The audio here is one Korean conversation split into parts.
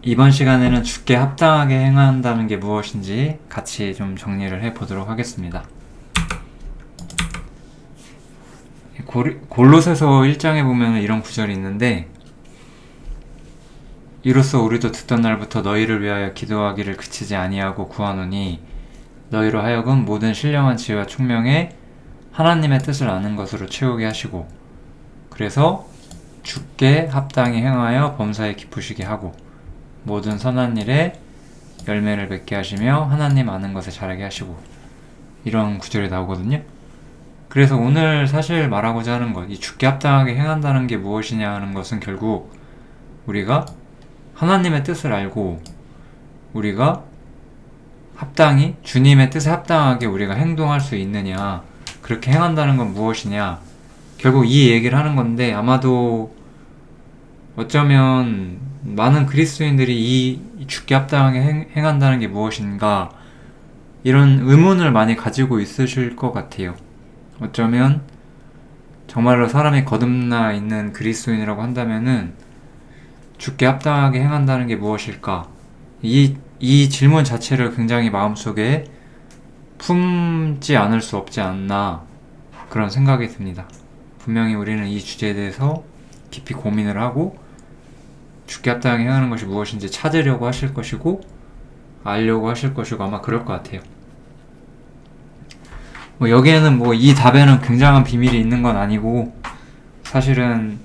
이번 시간에는 주께 합당하게 행한다는 게 무엇인지 같이 좀 정리를 해보도록 하겠습니다. 골로새서 1장에 보면 이런 구절이 있는데, 이로써 우리도 듣던 날부터 너희를 위하여 기도하기를 그치지 아니하고 구하노니 너희로 하여금 모든 신령한 지혜와 총명에 하나님의 뜻을 아는 것으로 채우게 하시고, 그래서 주께 합당히 행하여 범사에 기쁘시게 하고 모든 선한 일에 열매를 맺게 하시며 하나님 아는 것에 자라게 하시고, 이런 구절이 나오거든요. 그래서 오늘 사실 말하고자 하는 것, 이 주께 합당하게 행한다는 게 무엇이냐 하는 것은 결국 우리가 하나님의 뜻을 알고 우리가 합당히 주님의 뜻에 합당하게 우리가 행동할 수 있느냐, 그렇게 행한다는 건 무엇이냐, 결국 이 얘기를 하는 건데, 아마도 어쩌면 많은 그리스도인들이 이 주께 합당하게 행한다는 게 무엇인가 이런 의문을 많이 가지고 있으실 것 같아요. 어쩌면 정말로 사람이 거듭나 있는 그리스도인이라고 한다면은 주께 합당하게 행한다는 게 무엇일까? 이 질문 자체를 굉장히 마음속에 품지 않을 수 없지 않나, 그런 생각이 듭니다. 분명히 우리는 이 주제에 대해서 깊이 고민을 하고 주께 합당하게 행하는 것이 무엇인지 찾으려고 하실 것이고 알려고 하실 것이고 아마 그럴 것 같아요. 여기에는 이 답에는 굉장한 비밀이 있는 건 아니고, 사실은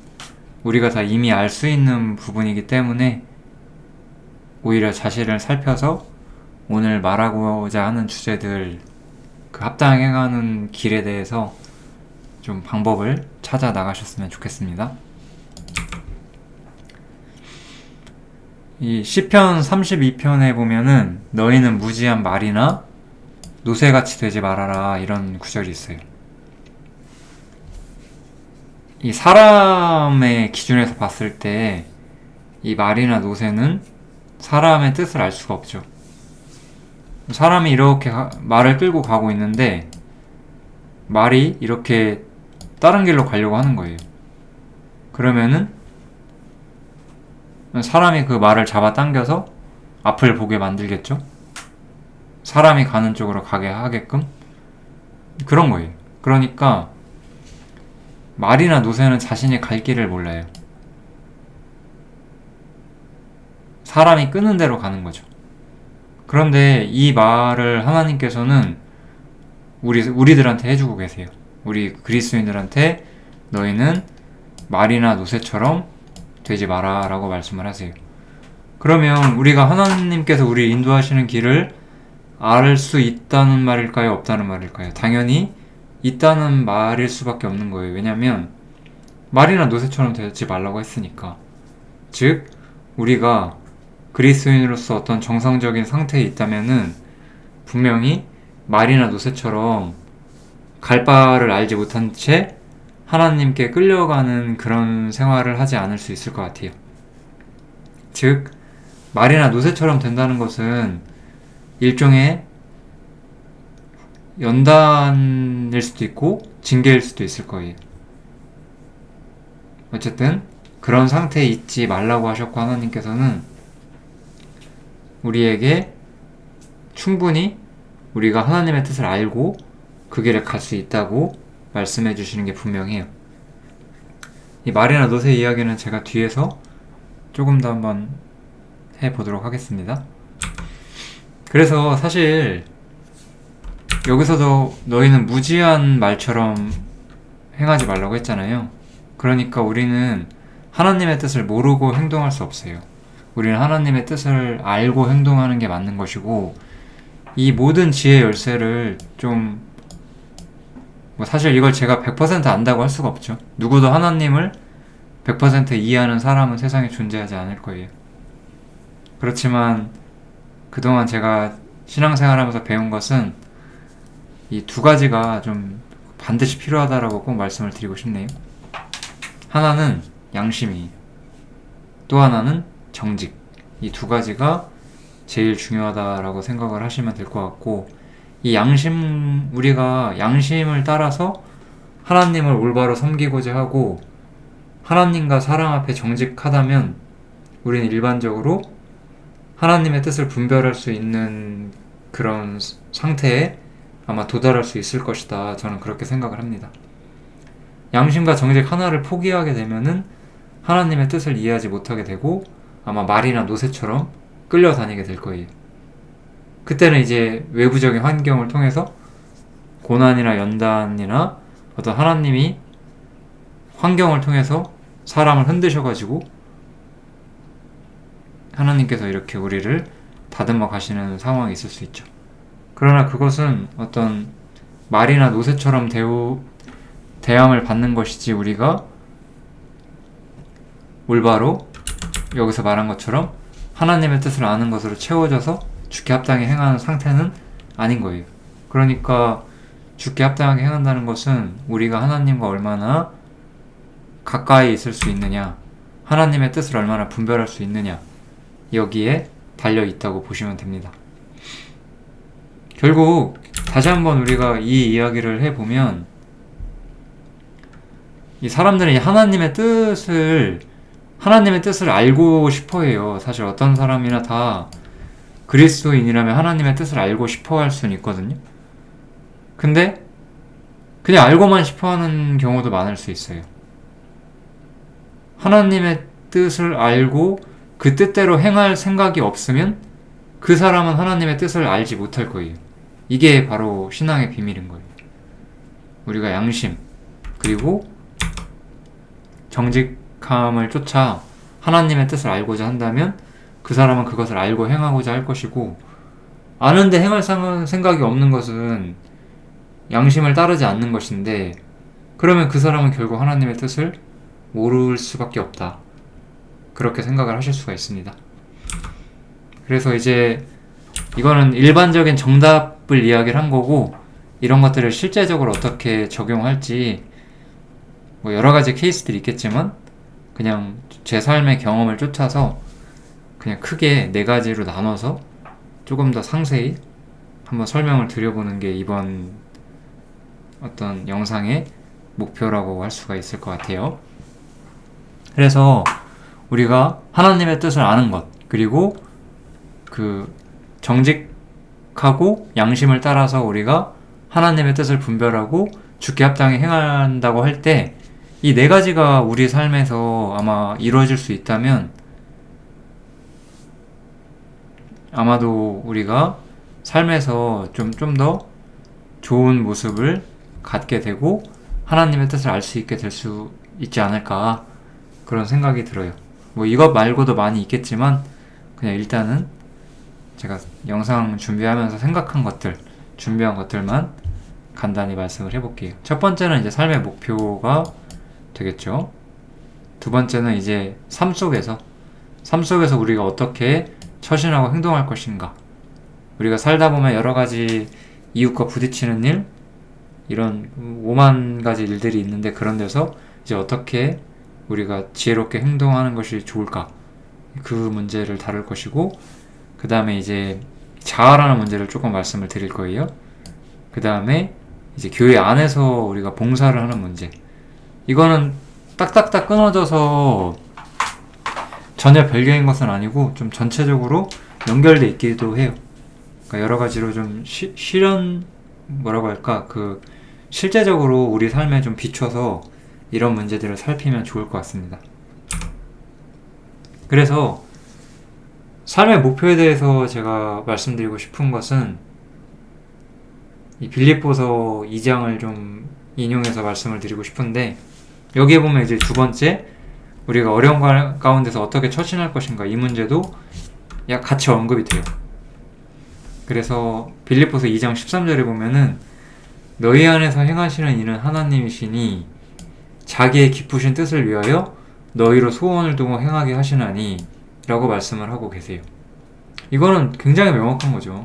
우리가 다 이미 알 수 있는 부분이기 때문에 오히려 자신을 살펴서 오늘 말하고자 하는 주제들, 그 합당하게 행하는 길에 대해서 좀 방법을 찾아 나가셨으면 좋겠습니다. 이 시편 32편에 보면은 너희는 무지한 말이나 노새같이 되지 말아라, 이런 구절이 있어요. 이 사람의 기준에서 봤을 때 이 말이나 노새는 사람의 뜻을 알 수가 없죠. 사람이 이렇게 말을 끌고 가고 있는데 말이 이렇게 다른 길로 가려고 하는 거예요. 그러면은 사람이 그 말을 잡아당겨서 앞을 보게 만들겠죠? 사람이 가는 쪽으로 가게 하게끔? 그런 거예요. 그러니까 말이나 노새는 자신이 갈 길을 몰라요. 사람이 끄는 대로 가는 거죠. 그런데 이 말을 하나님께서는 우리들한테 해주고 계세요. 우리 그리스도인들한테 너희는 말이나 노새처럼 되지 마라 라고 말씀을 하세요. 그러면 우리가 하나님께서 우리 인도하시는 길을 알 수 있다는 말일까요? 없다는 말일까요? 당연히 있다는 말일 수밖에 없는 거예요. 왜냐면 말이나 노새처럼 되지 말라고 했으니까. 즉 우리가 그리스도인으로서 어떤 정상적인 상태에 있다면은 분명히 말이나 노새처럼 갈 바를 알지 못한 채 하나님께 끌려가는 그런 생활을 하지 않을 수 있을 것 같아요. 즉 말이나 노새처럼 된다는 것은 일종의 연단일 수도 있고 징계일 수도 있을 거예요. 어쨌든 그런 상태에 있지 말라고 하셨고, 하나님께서는 우리에게 충분히 우리가 하나님의 뜻을 알고 그 길에 갈 수 있다고 말씀해 주시는 게 분명해요. 이 말이나 노새 이야기는 제가 뒤에서 조금 더 한번 해보도록 하겠습니다. 그래서 사실 여기서도 너희는 무지한 말처럼 행하지 말라고 했잖아요. 그러니까 우리는 하나님의 뜻을 모르고 행동할 수 없어요. 우리는 하나님의 뜻을 알고 행동하는 게 맞는 것이고, 이 모든 지혜 열쇠를 좀 사실 이걸 제가 100% 안다고 할 수가 없죠. 누구도 하나님을 100% 이해하는 사람은 세상에 존재하지 않을 거예요. 그렇지만 그동안 제가 신앙생활하면서 배운 것은 이 두 가지가 좀 반드시 필요하다라고 꼭 말씀을 드리고 싶네요. 하나는 양심이, 또 하나는 정직. 이 두 가지가 제일 중요하다라고 생각을 하시면 될 것 같고, 이 우리가 양심을 따라서 하나님을 올바로 섬기고자 하고 하나님과 사람 앞에 정직하다면 우리는 일반적으로 하나님의 뜻을 분별할 수 있는 그런 상태에 아마 도달할 수 있을 것이다. 저는 그렇게 생각을 합니다. 양심과 정직 하나를 포기하게 되면은 하나님의 뜻을 이해하지 못하게 되고 아마 말이나 노새처럼 끌려다니게 될 거예요. 그때는 이제 외부적인 환경을 통해서 고난이나 연단이나 어떤 하나님이 환경을 통해서 사람을 흔드셔가지고 하나님께서 이렇게 우리를 다듬어 가시는 상황이 있을 수 있죠. 그러나 그것은 어떤 말이나 노새처럼 대함을 받는 것이지 우리가 올바로 여기서 말한 것처럼 하나님의 뜻을 아는 것으로 채워져서 주께 합당히 행하는 상태는 아닌 거예요. 그러니까 주께 합당하게 행한다는 것은 우리가 하나님과 얼마나 가까이 있을 수 있느냐, 하나님의 뜻을 얼마나 분별할 수 있느냐, 여기에 달려 있다고 보시면 됩니다. 결국 다시 한번 우리가 이 이야기를 해보면 이 사람들은 하나님의 뜻을 알고 싶어 해요. 사실 어떤 사람이나 다 그리스도인이라면 하나님의 뜻을 알고 싶어 할 수는 있거든요. 근데 그냥 알고만 싶어 하는 경우도 많을 수 있어요. 하나님의 뜻을 알고 그 뜻대로 행할 생각이 없으면 그 사람은 하나님의 뜻을 알지 못할 거예요. 이게 바로 신앙의 비밀인 거예요. 우리가 양심 그리고 정직함을 쫓아 하나님의 뜻을 알고자 한다면 그 사람은 그것을 알고 행하고자 할 것이고, 아는데 행할 생각이 없는 것은 양심을 따르지 않는 것인데, 그러면 그 사람은 결국 하나님의 뜻을 모를 수밖에 없다. 그렇게 생각을 하실 수가 있습니다. 그래서 이제 이거는 일반적인 정답을 이야기를 한 거고, 이런 것들을 실제적으로 어떻게 적용할지 뭐 여러 가지 케이스들이 있겠지만 그냥 제 삶의 경험을 쫓아서 그냥 크게 4가지로 나눠서 조금 더 상세히 한번 설명을 드려보는 게 이번 어떤 영상의 목표라고 할 수가 있을 것 같아요. 그래서 우리가 하나님의 뜻을 아는 것, 그리고 그 정직하고 양심을 따라서 우리가 하나님의 뜻을 분별하고 주께 합당히 행한다고 할 때 이 4가지가 우리 삶에서 아마 이루어질 수 있다면 아마도 우리가 삶에서 좀 더 좋은 모습을 갖게 되고 하나님의 뜻을 알 수 있게 될 수 있지 않을까, 그런 생각이 들어요. 뭐 이것 말고도 많이 있겠지만 그냥 일단은 제가 영상 준비하면서 생각한 것들, 준비한 것들만 간단히 말씀을 해볼게요. 첫 번째는 이제 삶의 목표가 되겠죠. 두 번째는 이제 삶 속에서 우리가 어떻게 처신하고 행동할 것인가. 우리가 살다 보면 여러 가지 이웃과 부딪히는 일, 이런 5만 가지 일들이 있는데 그런 데서 이제 어떻게 우리가 지혜롭게 행동하는 것이 좋을까, 그 문제를 다룰 것이고, 그 다음에 이제 자아라는 문제를 조금 말씀을 드릴 거예요. 그 다음에 이제 교회 안에서 우리가 봉사를 하는 문제, 이거는 딱딱딱 끊어져서 전혀 별개인 것은 아니고 좀 전체적으로 연결돼 있기도 해요. 그러니까 여러 가지로 좀 실제적으로 우리 삶에 좀 비춰서 이런 문제들을 살피면 좋을 것 같습니다. 그래서 삶의 목표에 대해서 제가 말씀드리고 싶은 것은 이 빌립보서 2장을 좀 인용해서 말씀을 드리고 싶은데, 여기에 보면 이제 두 번째, 우리가 어려운 가운데서 어떻게 처신할 것인가, 이 문제도 같이 언급이 돼요. 그래서 빌립보서 2장 13절에 보면은 너희 안에서 행하시는 이는 하나님이시니 자기의 기쁘신 뜻을 위하여 너희로 소원을 두고 행하게 하시나니 라고 말씀을 하고 계세요. 이거는 굉장히 명확한 거죠.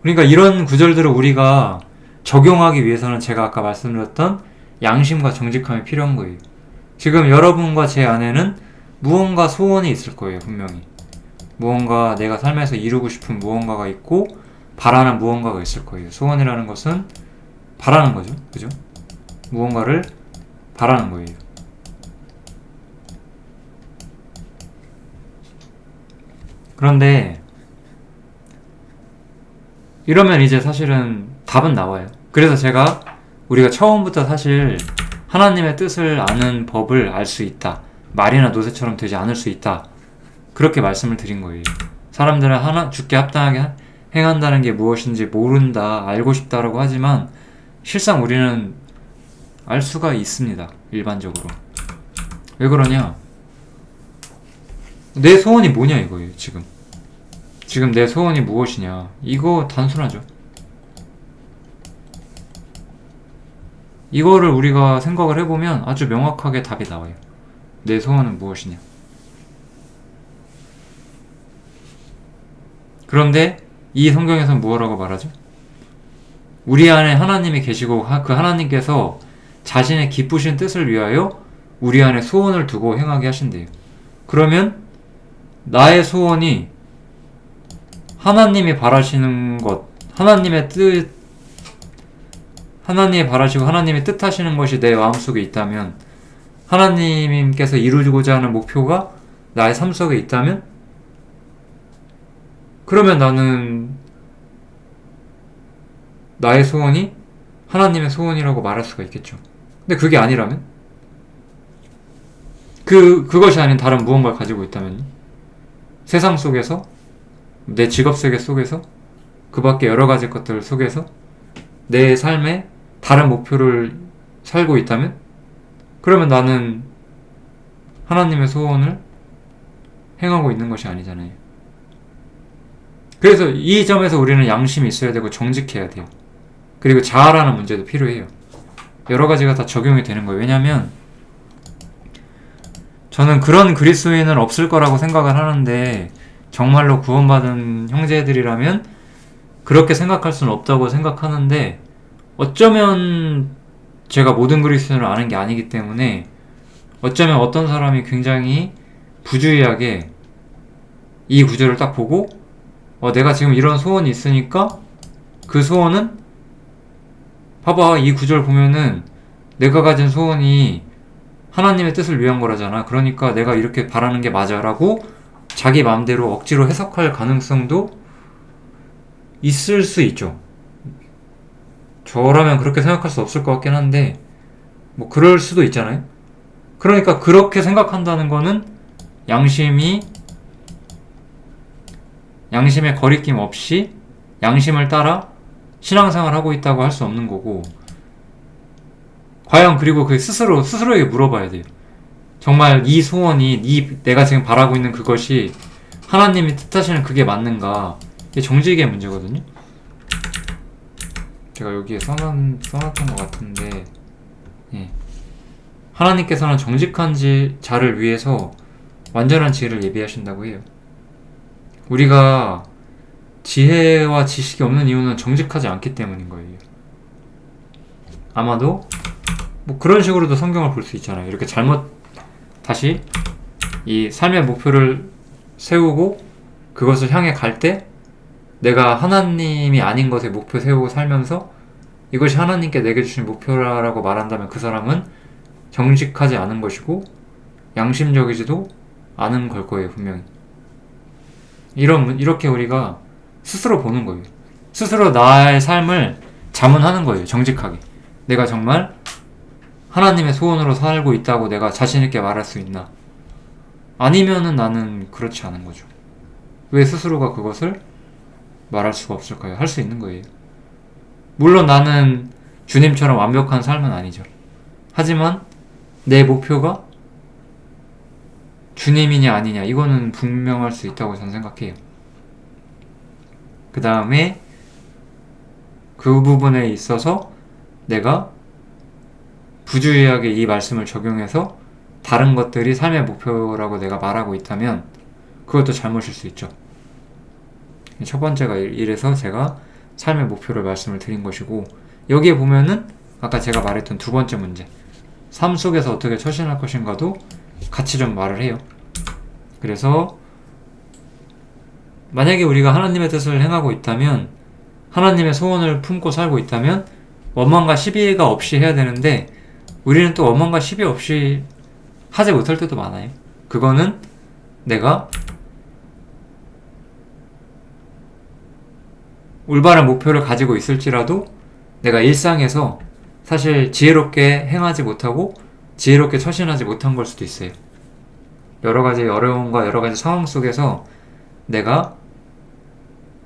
그러니까 이런 구절들을 우리가 적용하기 위해서는 제가 아까 말씀드렸던 양심과 정직함이 필요한 거예요. 지금 여러분과 제 안에는 무언가 소원이 있을 거예요. 분명히 무언가 내가 삶에서 이루고 싶은 무언가가 있고 바라는 무언가가 있을 거예요. 소원이라는 것은 바라는 거죠. 그죠? 무언가를 바라는 거예요. 그런데 이러면 이제 사실은 답은 나와요. 그래서 제가 우리가 처음부터 사실 하나님의 뜻을 아는 법을 알 수 있다. 말이나 노새처럼 되지 않을 수 있다. 그렇게 말씀을 드린 거예요. 사람들은 주께 합당하게 행한다는 게 무엇인지 모른다, 알고 싶다라고 하지만 실상 우리는 알 수가 있습니다. 일반적으로. 왜 그러냐? 내 소원이 뭐냐 이거예요. 지금 내 소원이 무엇이냐. 이거 단순하죠. 이거를 우리가 생각을 해보면 아주 명확하게 답이 나와요. 내 소원은 무엇이냐. 그런데 이 성경에서는 무엇라고 말하죠? 우리 안에 하나님이 계시고 그 하나님께서 자신의 기쁘신 뜻을 위하여 우리 안에 소원을 두고 행하게 하신대요. 그러면 나의 소원이 하나님이 바라시는 것, 하나님의 바라시고 하나님이 뜻하시는 것이 내 마음속에 있다면, 하나님께서 이루고자 하는 목표가 나의 삶 속에 있다면, 그러면 나는 나의 소원이 하나님의 소원이라고 말할 수가 있겠죠. 근데 그게 아니라면? 그것이 아닌 다른 무언가를 가지고 있다면요? 세상 속에서, 내 직업 세계 속에서, 그 밖에 여러 가지 것들 속에서 내 삶에 다른 목표를 살고 있다면? 그러면 나는 하나님의 소원을 행하고 있는 것이 아니잖아요. 그래서 이 점에서 우리는 양심이 있어야 되고 정직해야 돼요. 그리고 자아라는 문제도 필요해요. 여러 가지가 다 적용이 되는 거예요. 왜냐하면 저는 그런 그리스도인은 없을 거라고 생각을 하는데, 정말로 구원받은 형제들이라면 그렇게 생각할 수는 없다고 생각하는데, 어쩌면 제가 모든 그리스도인을 아는 게 아니기 때문에 어쩌면 어떤 사람이 굉장히 부주의하게 이 구절을 딱 보고 내가 지금 이런 소원이 있으니까 그 소원은 봐봐, 이 구절 보면은 내가 가진 소원이 하나님의 뜻을 위한 거라잖아. 그러니까 내가 이렇게 바라는 게 맞아 라고 자기 마음대로 억지로 해석할 가능성도 있을 수 있죠. 저라면 그렇게 생각할 수 없을 것 같긴 한데 뭐 그럴 수도 있잖아요. 그러니까 그렇게 생각한다는 거는 양심의 거리낌 없이 양심을 따라 신앙생활을 하고 있다고 할 수 없는 거고, 과연 그리고 그 스스로에게 물어봐야 돼요. 정말 이 소원이 내가 지금 바라고 있는 그것이 하나님이 뜻하시는 그게 맞는가? 이게 정직의 문제거든요. 제가 여기에 써놨던 것 같은데, 예. 하나님께서는 정직한 자를 위해서 완전한 지혜를 예비하신다고 해요. 우리가 지혜와 지식이 없는 이유는 정직하지 않기 때문인 거예요. 아마도 뭐 그런 식으로도 성경을 볼 수 있잖아요. 이렇게 다시 이 삶의 목표를 세우고 그것을 향해 갈 때 내가 하나님이 아닌 것에 목표 세우고 살면서 이것이 하나님께 내게 주신 목표라고 말한다면 그 사람은 정직하지 않은 것이고 양심적이지도 않은 걸 거예요, 분명히. 이렇게 우리가 스스로 보는 거예요. 스스로 나의 삶을 자문하는 거예요, 정직하게. 내가 정말 하나님의 소원으로 살고 있다고 내가 자신있게 말할 수 있나? 아니면은 나는 그렇지 않은 거죠. 왜 스스로가 그것을 말할 수가 없을까요? 할 수 있는 거예요. 물론 나는 주님처럼 완벽한 삶은 아니죠. 하지만 내 목표가 주님이냐 아니냐, 이거는 분명할 수 있다고 저는 생각해요. 그 다음에 그 부분에 있어서 내가 부주의하게 이 말씀을 적용해서 다른 것들이 삶의 목표라고 내가 말하고 있다면 그것도 잘못일 수 있죠. 첫 번째가 이래서 제가 삶의 목표를 말씀을 드린 것이고, 여기에 보면은 아까 제가 말했던 두 번째 문제, 삶 속에서 어떻게 처신할 것인가도 같이 좀 말을 해요. 그래서 만약에 우리가 하나님의 뜻을 행하고 있다면, 하나님의 소원을 품고 살고 있다면 원망과 시비가 없이 해야 되는데, 우리는 또 원망과 시비 없이 하지 못할 때도 많아요. 그거는 내가 올바른 목표를 가지고 있을지라도 내가 일상에서 사실 지혜롭게 행하지 못하고 지혜롭게 처신하지 못한 걸 수도 있어요. 여러 가지 어려움과 여러 가지 상황 속에서 내가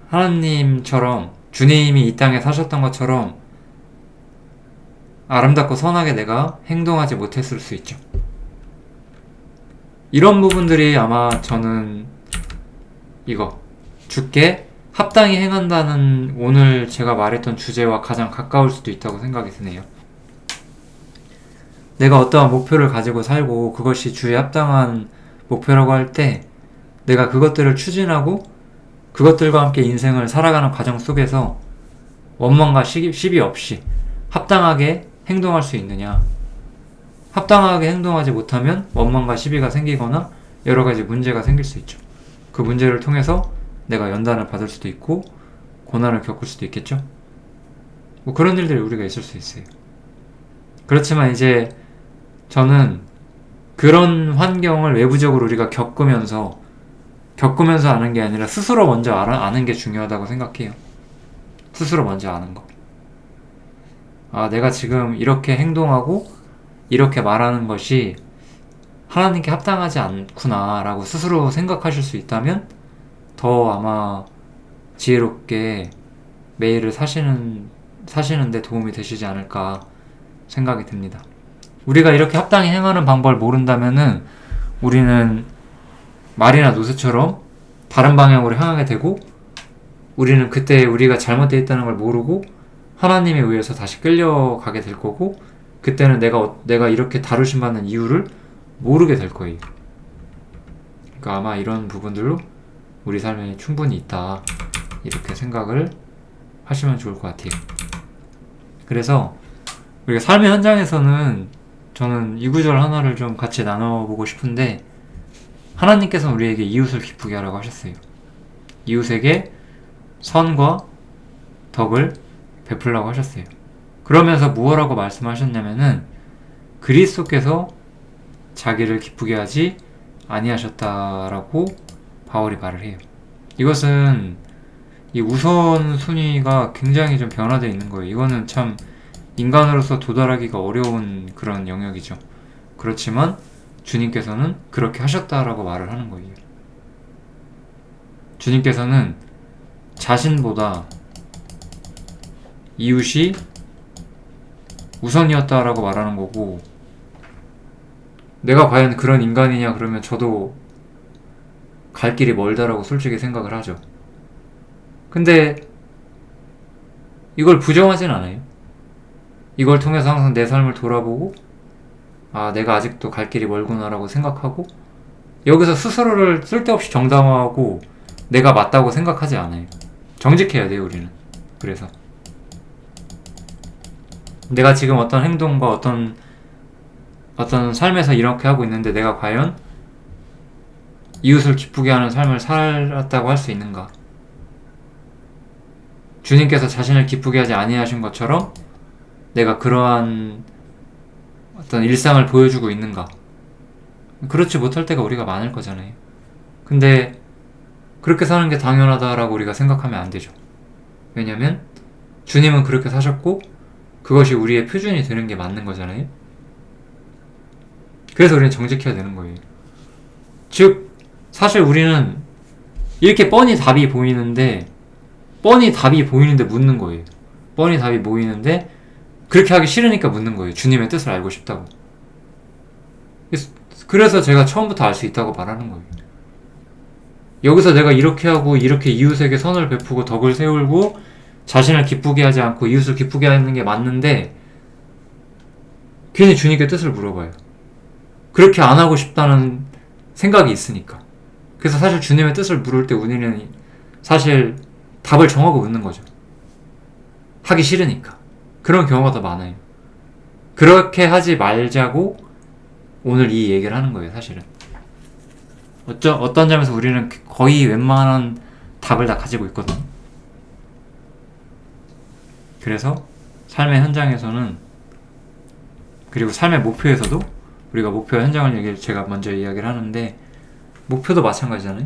하나님처럼 주님이 이 땅에 사셨던 것처럼 아름답고 선하게 내가 행동하지 못했을 수 있죠. 이런 부분들이 아마 저는 이거 주께 합당히 행한다는 오늘 제가 말했던 주제와 가장 가까울 수도 있다고 생각이 드네요. 내가 어떠한 목표를 가지고 살고 그것이 주에 합당한 목표라고 할 때 내가 그것들을 추진하고 그것들과 함께 인생을 살아가는 과정 속에서 원망과 시비 없이 합당하게 행동할 수 있느냐. 합당하게 행동하지 못하면 원망과 시비가 생기거나 여러 가지 문제가 생길 수 있죠. 그 문제를 통해서 내가 연단을 받을 수도 있고 고난을 겪을 수도 있겠죠. 뭐 그런 일들이 우리가 있을 수 있어요. 그렇지만 이제 저는 그런 환경을 외부적으로 우리가 겪으면서 아는 게 아니라 스스로 먼저 아는 게 중요하다고 생각해요. 스스로 먼저 아는 거. 아, 내가 지금 이렇게 행동하고 이렇게 말하는 것이 하나님께 합당하지 않구나 라고 스스로 생각하실 수 있다면 더 아마 지혜롭게 매일을 사시는데 도움이 되시지 않을까 생각이 듭니다. 우리가 이렇게 합당히 행하는 방법을 모른다면은 우리는 말이나 노새처럼 다른 방향으로 향하게 되고 우리는 그때 우리가 잘못되어 있다는 걸 모르고 하나님에 의해서 다시 끌려가게 될 거고 그때는 내가 이렇게 다루심 받는 이유를 모르게 될 거예요. 그러니까 아마 이런 부분들로 우리 삶에 충분히 있다 이렇게 생각을 하시면 좋을 것 같아요. 그래서 우리가 삶의 현장에서는 저는 이 구절 하나를 좀 같이 나눠보고 싶은데 하나님께서는 우리에게 이웃을 기쁘게 하라고 하셨어요. 이웃에게 선과 덕을 베풀라고 하셨어요. 그러면서 무엇라고 말씀하셨냐면은 그리스도께서 자기를 기쁘게 하지 아니하셨다라고 바울이 말을 해요. 이것은 이 우선순위가 굉장히 좀 변화되어 있는 거예요. 이거는 참 인간으로서 도달하기가 어려운 그런 영역이죠. 그렇지만 주님께서는 그렇게 하셨다라고 말을 하는 거예요. 주님께서는 자신보다 이웃이 우선이었다라고 말하는 거고 내가 과연 그런 인간이냐 그러면 저도 갈 길이 멀다라고 솔직히 생각을 하죠. 근데 이걸 부정하진 않아요. 이걸 통해서 항상 내 삶을 돌아보고 아, 내가 아직도 갈 길이 멀구나라고 생각하고 여기서 스스로를 쓸데없이 정당화하고 내가 맞다고 생각하지 않아요. 정직해야 돼요, 우리는. 그래서 내가 지금 어떤 행동과 어떤 삶에서 이렇게 하고 있는데 내가 과연 이웃을 기쁘게 하는 삶을 살았다고 할 수 있는가? 주님께서 자신을 기쁘게 하지 아니하신 것처럼 내가 그러한 어떤 일상을 보여주고 있는가? 그렇지 못할 때가 우리가 많을 거잖아요. 근데 그렇게 사는 게 당연하다라고 우리가 생각하면 안 되죠. 왜냐면 주님은 그렇게 사셨고 그것이 우리의 표준이 되는 게 맞는 거잖아요. 그래서 우리는 정직해야 되는 거예요. 즉 사실 우리는 이렇게 뻔히 답이 보이는데 묻는 거예요. 뻔히 답이 보이는데 그렇게 하기 싫으니까 묻는 거예요. 주님의 뜻을 알고 싶다고. 그래서 제가 처음부터 알 수 있다고 말하는 거예요. 여기서 내가 이렇게 하고 이렇게 이웃에게 선을 베푸고 덕을 세우고 자신을 기쁘게 하지 않고 이웃을 기쁘게 하는 게 맞는데 괜히 주님께 뜻을 물어봐요. 그렇게 안 하고 싶다는 생각이 있으니까. 그래서 사실 주님의 뜻을 물을 때 우리는 사실 답을 정하고 묻는 거죠. 하기 싫으니까. 그런 경우가 더 많아요. 그렇게 하지 말자고 오늘 이 얘기를 하는 거예요, 사실은. 어떤 점에서 우리는 거의 웬만한 답을 다 가지고 있거든. 그래서 삶의 현장에서는 그리고 삶의 목표에서도 우리가 목표 현장을 제가 먼저 이야기를 하는데 목표도 마찬가지잖아요.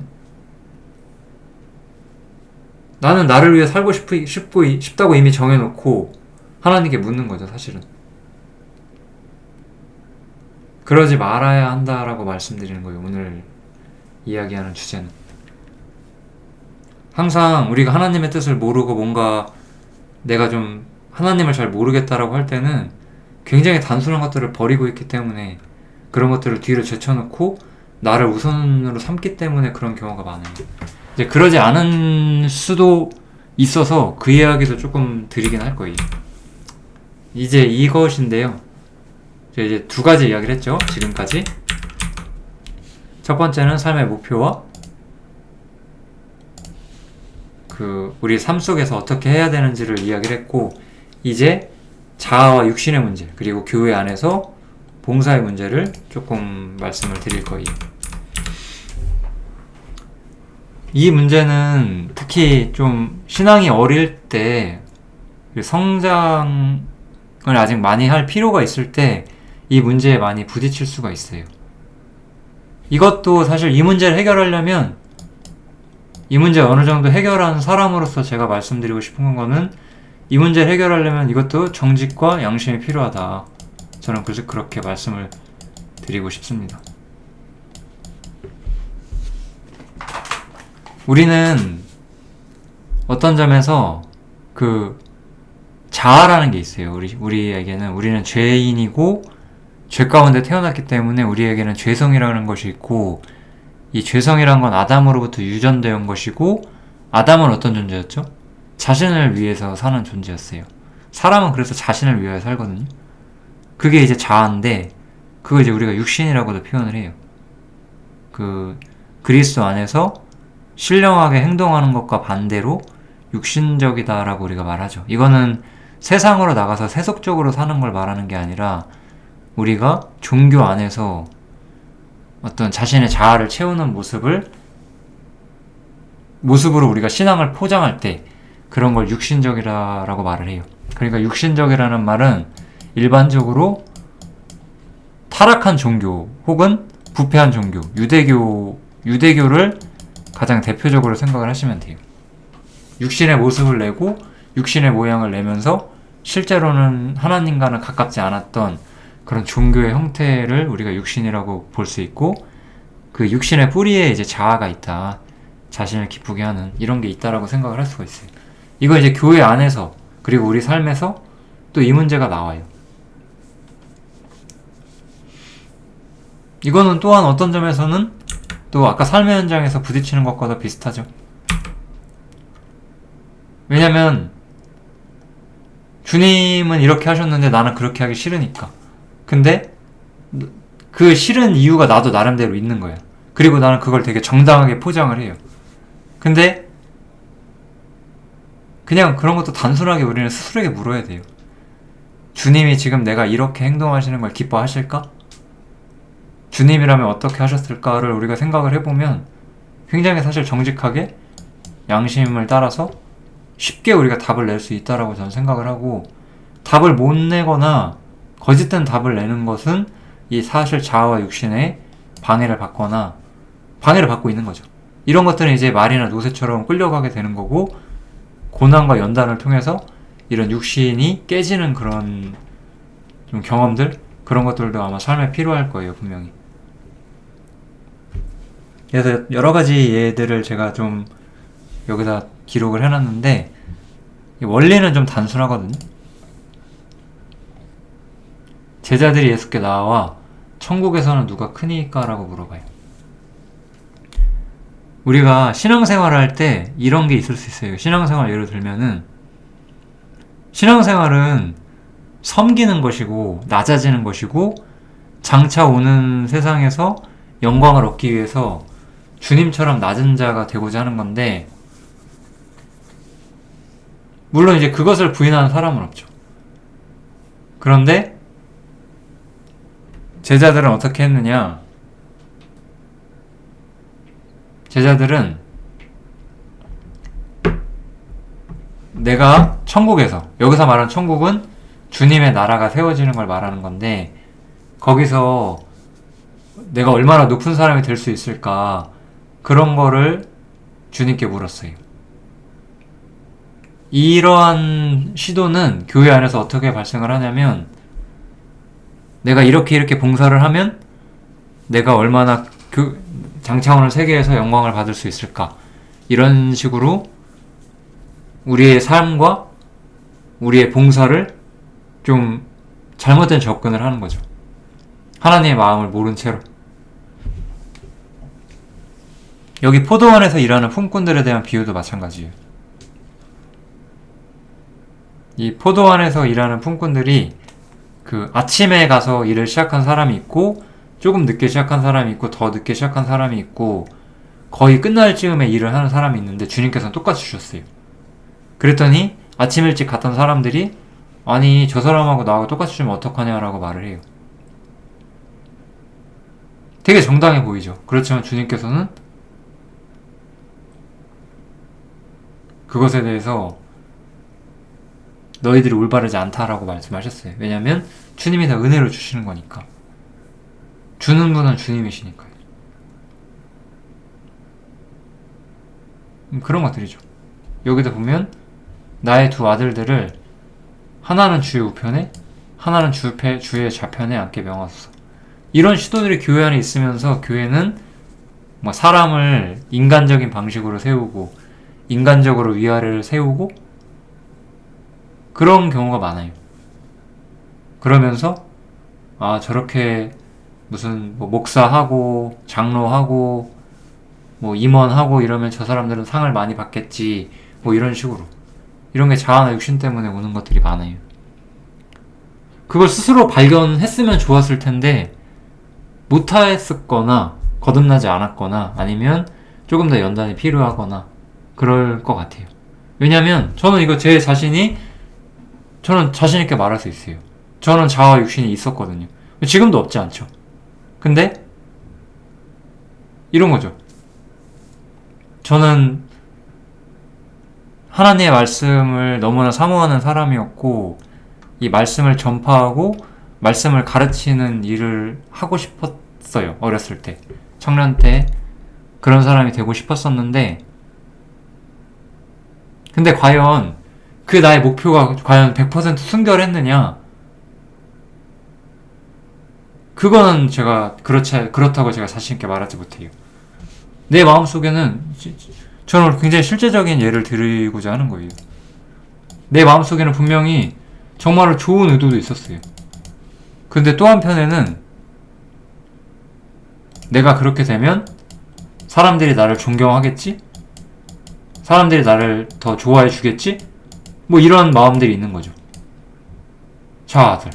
나는 나를 위해 살고 싶다고 이미 정해놓고 하나님께 묻는 거죠, 사실은. 그러지 말아야 한다라고 말씀드리는 거예요, 오늘 이야기하는 주제는. 항상 우리가 하나님의 뜻을 모르고 뭔가 내가 좀 하나님을 잘 모르겠다라고 할 때는 굉장히 단순한 것들을 버리고 있기 때문에, 그런 것들을 뒤로 제쳐놓고 나를 우선으로 삼기 때문에 그런 경우가 많아요. 이제 그러지 않은 수도 있어서 그 이야기도 조금 드리긴 할 거예요. 이제 이것인데요. 이제 두 가지 이야기를 했죠, 지금까지. 첫 번째는 삶의 목표와 우리 삶 속에서 어떻게 해야 되는지를 이야기를 했고, 이제 자아와 육신의 문제, 그리고 교회 안에서 봉사의 문제를 조금 말씀을 드릴 거예요. 이 문제는 특히 좀 신앙이 어릴 때 성장을 아직 많이 할 필요가 있을 때 이 문제에 많이 부딪힐 수가 있어요. 이것도 사실 이 문제를 해결하려면, 이 문제 어느 정도 해결한 사람으로서 제가 말씀드리고 싶은 거는, 이 문제를 해결하려면 이것도 정직과 양심이 필요하다. 저는 그래서 그렇게 말씀을 드리고 싶습니다. 우리는 어떤 점에서 자아라는 게 있어요. 우리에게는. 우리는 죄인이고 죄 가운데 태어났기 때문에 우리에게는 죄성이라는 것이 있고, 이 죄성이란 건 아담으로부터 유전되어 온 것이고, 아담은 어떤 존재였죠? 자신을 위해서 사는 존재였어요. 사람은 그래서 자신을 위하여 살거든요. 그게 이제 자아인데, 그걸 이제 우리가 육신이라고도 표현을 해요. 그리스도 안에서 신령하게 행동하는 것과 반대로 육신적이다라고 우리가 말하죠. 이거는 세상으로 나가서 세속적으로 사는 걸 말하는 게 아니라, 우리가 종교 안에서 어떤 자신의 자아를 채우는 모습으로 우리가 신앙을 포장할 때 그런 걸 육신적이라고 말을 해요. 그러니까 육신적이라는 말은 일반적으로 타락한 종교 혹은 부패한 종교, 유대교를 가장 대표적으로 생각을 하시면 돼요. 육신의 모습을 내고 육신의 모양을 내면서 실제로는 하나님과는 가깝지 않았던 그런 종교의 형태를 우리가 육신이라고 볼 수 있고, 그 육신의 뿌리에 이제 자아가 있다. 자신을 기쁘게 하는 이런 게 있다라고 생각을 할 수가 있어요. 이거 이제 교회 안에서, 그리고 우리 삶에서 또 이 문제가 나와요. 이거는 또한 어떤 점에서는 또 아까 삶의 현장에서 부딪히는 것과도 비슷하죠. 왜냐면 주님은 이렇게 하셨는데 나는 그렇게 하기 싫으니까. 근데 그 싫은 이유가 나도 나름대로 있는 거야. 그리고 나는 그걸 되게 정당하게 포장을 해요. 근데 그냥 그런 것도 단순하게 우리는 스스로에게 물어야 돼요. 주님이 지금 내가 이렇게 행동하시는 걸 기뻐하실까? 주님이라면 어떻게 하셨을까를 우리가 생각을 해보면 굉장히 사실 정직하게 양심을 따라서 쉽게 우리가 답을 낼 수 있다라고 저는 생각을 하고, 답을 못 내거나 거짓된 답을 내는 것은 이 사실 자아와 육신의 방해를 받고 있는 거죠. 이런 것들은 이제 말이나 노새처럼 끌려가게 되는 거고, 고난과 연단을 통해서 이런 육신이 깨지는 그런 좀 경험들, 그런 것들도 아마 삶에 필요할 거예요, 분명히. 그래서 여러 가지 예들을 제가 좀 여기다 기록을 해놨는데, 원리는 좀 단순하거든요. 제자들이 예수께 나와 천국에서는 누가 크니까? 라고 물어봐요. 우리가 신앙생활을 할 때 이런 게 있을 수 있어요. 신앙생활 예를 들면은, 신앙생활은 섬기는 것이고 낮아지는 것이고 장차 오는 세상에서 영광을 얻기 위해서 주님처럼 낮은 자가 되고자 하는 건데, 물론 이제 그것을 부인하는 사람은 없죠. 그런데 제자들은 어떻게 했느냐? 제자들은 내가 천국에서, 여기서 말하는 천국은 주님의 나라가 세워지는 걸 말하는 건데, 거기서 내가 얼마나 높은 사람이 될 수 있을까, 그런 거를 주님께 물었어요. 이러한 시도는 교회 안에서 어떻게 발생을 하냐면, 내가 이렇게 봉사를 하면 내가 얼마나 장차원을 세계에서 영광을 받을 수 있을까, 이런 식으로 우리의 삶과 우리의 봉사를 좀 잘못된 접근을 하는 거죠. 하나님의 마음을 모른 채로. 여기 포도원에서 일하는 품꾼들에 대한 비유도 마찬가지예요. 이 포도원에서 일하는 품꾼들이 아침에 가서 일을 시작한 사람이 있고, 조금 늦게 시작한 사람이 있고, 더 늦게 시작한 사람이 있고, 거의 끝날 즈음에 일을 하는 사람이 있는데, 주님께서는 똑같이 주셨어요. 그랬더니 아침 일찍 갔던 사람들이, 아니 저 사람하고 나하고 똑같이 주면 어떡하냐라고 말을 해요. 되게 정당해 보이죠. 그렇지만 주님께서는 그것에 대해서 너희들이 올바르지 않다라고 말씀하셨어요. 왜냐하면 주님이 다 은혜로 주시는 거니까. 주는 분은 주님이시니까요. 그런 것들이죠. 여기다 보면 나의 두 아들들을 하나는 주의 우편에, 하나는 주의 좌편에 앉게 명하소서. 이런 시도들이 교회 안에 있으면서 교회는 사람을 인간적인 방식으로 세우고, 인간적으로 위아래를 세우고, 그런 경우가 많아요. 그러면서 저렇게 무슨 목사하고 장로하고 임원하고 이러면 저 사람들은 상을 많이 받겠지, 이런 식으로. 이런 게 자아나 육신 때문에 오는 것들이 많아요. 그걸 스스로 발견했으면 좋았을 텐데 못했었거나 거듭나지 않았거나 아니면 조금 더 연단이 필요하거나 그럴 것 같아요. 왜냐면 저는 이거 저는 자신있게 말할 수 있어요. 저는 자아와 육신이 있었거든요. 지금도 없지 않죠. 근데 이런 거죠. 저는 하나님의 말씀을 너무나 사모하는 사람이었고, 이 말씀을 전파하고 말씀을 가르치는 일을 하고 싶었어요. 어렸을 때, 청년 때 그런 사람이 되고 싶었었는데, 근데 과연 그 나의 목표가 과연 100% 순결했느냐? 그거는 제가 그렇다고 제가 자신있게 말하지 못해요. 내 마음속에는 저는 굉장히 실제적인 예를 드리고자 하는 거예요. 내 마음속에는 분명히 정말로 좋은 의도도 있었어요. 근데 또 한편에는 내가 그렇게 되면 사람들이 나를 존경하겠지? 사람들이 나를 더 좋아해 주겠지? 이런 마음들이 있는 거죠. 자아들.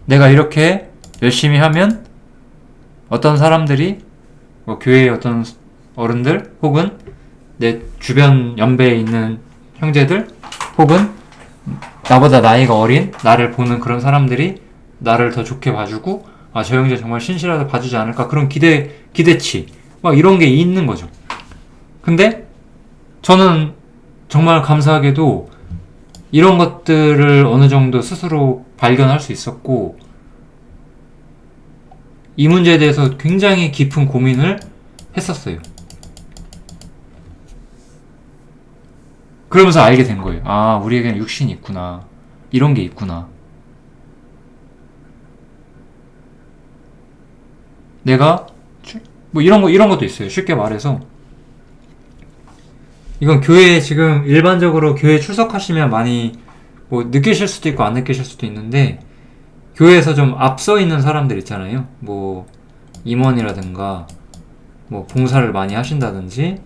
내가 이렇게 열심히 하면 어떤 사람들이 교회의 어떤 어른들 혹은 내 주변 연배에 있는 형제들 혹은 나보다 나이가 어린 나를 보는 그런 사람들이 나를 더 좋게 봐주고 저 형제 정말 신실하게 봐주지 않을까, 그런 기대치 이런 게 있는 거죠. 근데 저는 정말 감사하게도 이런 것들을 어느 정도 스스로 발견할 수 있었고, 이 문제에 대해서 굉장히 깊은 고민을 했었어요. 그러면서 알게 된 거예요. 우리에게는 육신이 있구나. 이런 게 있구나. 내가 이런 것도 있어요. 쉽게 말해서 이건 교회에 지금 일반적으로 교회에 출석하시면 많이 느끼실 수도 있고 안 느끼실 수도 있는데, 교회에서 좀 앞서 있는 사람들 있잖아요. 임원이라든가 봉사를 많이 하신다든지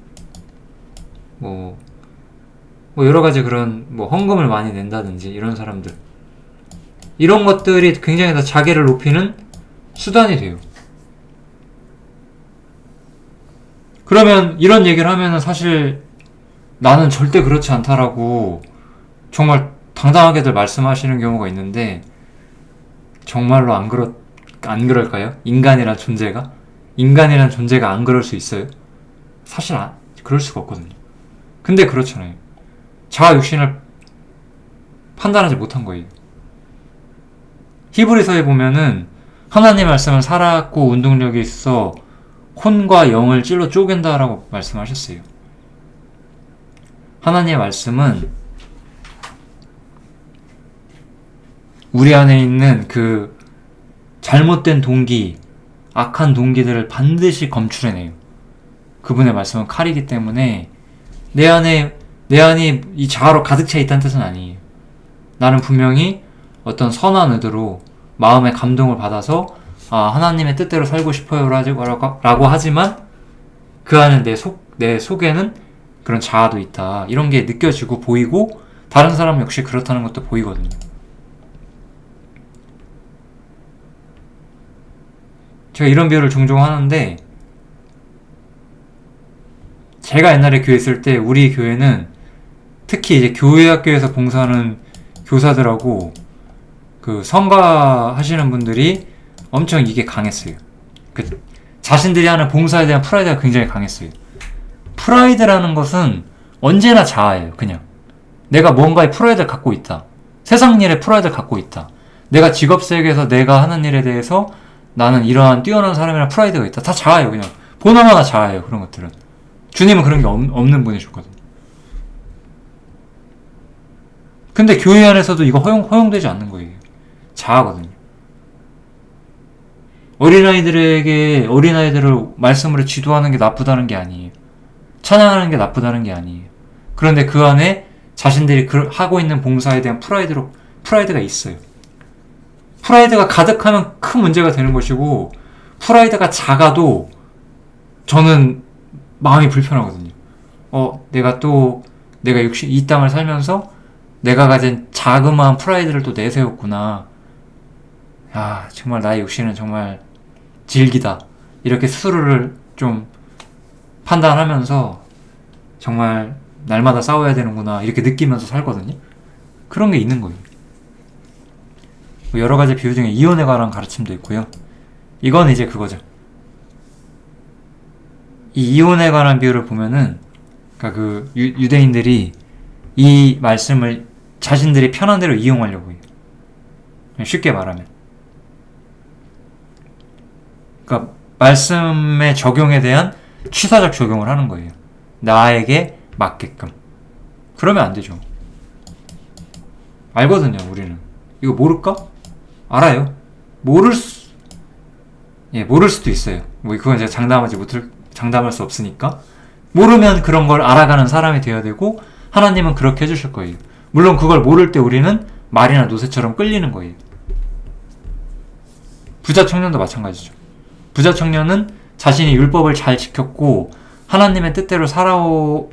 여러 가지 그런 헌금을 많이 낸다든지 이런 사람들, 이런 것들이 굉장히 다 자기를 높이는 수단이 돼요. 그러면 이런 얘기를 하면은 사실 나는 절대 그렇지 않다라고 정말 당당하게들 말씀하시는 경우가 있는데, 정말로 안 그럴까요? 인간이란 존재가 안 그럴 수 있어요? 사실 그럴 수가 없거든요. 근데 그렇잖아요. 자아 육신을 판단하지 못한 거예요. 히브리서에 보면은 하나님 말씀은 살았고 운동력이 있어 혼과 영을 찔러 쪼갠다라고 말씀하셨어요. 하나님의 말씀은 우리 안에 있는 그 잘못된 동기, 악한 동기들을 반드시 검출해내요. 그분의 말씀은 칼이기 때문에 내 안이 이 자아로 가득 차 있다는 뜻은 아니에요. 나는 분명히 어떤 선한 의도로 마음의 감동을 받아서 하나님의 뜻대로 살고 싶어요 라고 하지만 그 안에 내 속에는 그런 자아도 있다. 이런 게 느껴지고 보이고 다른 사람 역시 그렇다는 것도 보이거든요. 제가 이런 비유를 종종 하는데 제가 옛날에 교회 있을 때 우리 교회는 특히 이제 교회 학교에서 봉사하는 교사들하고 그 성가 하시는 분들이 엄청 이게 강했어요. 그 자신들이 하는 봉사에 대한 프라이드가 굉장히 강했어요. 프라이드라는 것은 언제나 자아예요. 그냥 내가 뭔가의 프라이드를 갖고 있다. 세상 일에 프라이드를 갖고 있다. 내가 직업 세계에서 내가 하는 일에 대해서 나는 이러한 뛰어난 사람이랑 프라이드가 있다. 다 자아예요. 그냥 보나마나 자아예요. 그런 것들은. 주님은 그런 게 없는 분이셨거든. 근데 교회 안에서도 이거 허용되지 않는 거예요. 자아거든요. 어린아이들을 말씀으로 지도하는 게 나쁘다는 게 아니에요. 찬양하는 게 나쁘다는 게 아니에요. 그런데 그 안에 자신들이 하고 있는 봉사에 대한 프라이드가 있어요. 프라이드가 가득하면 큰 문제가 되는 것이고, 프라이드가 작아도 저는 마음이 불편하거든요. 내가 이 땅을 살면서 내가 가진 자그마한 프라이드를 또 내세웠구나. 정말 나의 육신은 정말 질기다. 이렇게 스스로를 좀 판단하면서 정말 날마다 싸워야 되는구나. 이렇게 느끼면서 살거든요. 그런 게 있는 거예요. 여러 가지 비유 중에 이혼에 관한 가르침도 있고요. 이건 이제 그거죠. 이 이혼에 관한 비유를 보면은, 그러니까 그 유대인들이 이 말씀을 자신들이 편한 대로 이용하려고 해요. 쉽게 말하면. 그러니까 말씀의 적용에 대한 취사적 적용을 하는 거예요. 나에게 맞게끔. 그러면 안 되죠. 알거든요, 우리는. 이거 모를까? 알아요. 모를 수도 있어요. 그건 제가 장담할 수 없으니까. 모르면 그런 걸 알아가는 사람이 되어야 되고, 하나님은 그렇게 해주실 거예요. 물론 그걸 모를 때 우리는 말이나 노새처럼 끌리는 거예요. 부자 청년도 마찬가지죠. 부자 청년은 자신이 율법을 잘 지켰고 하나님의 뜻대로 살아오려고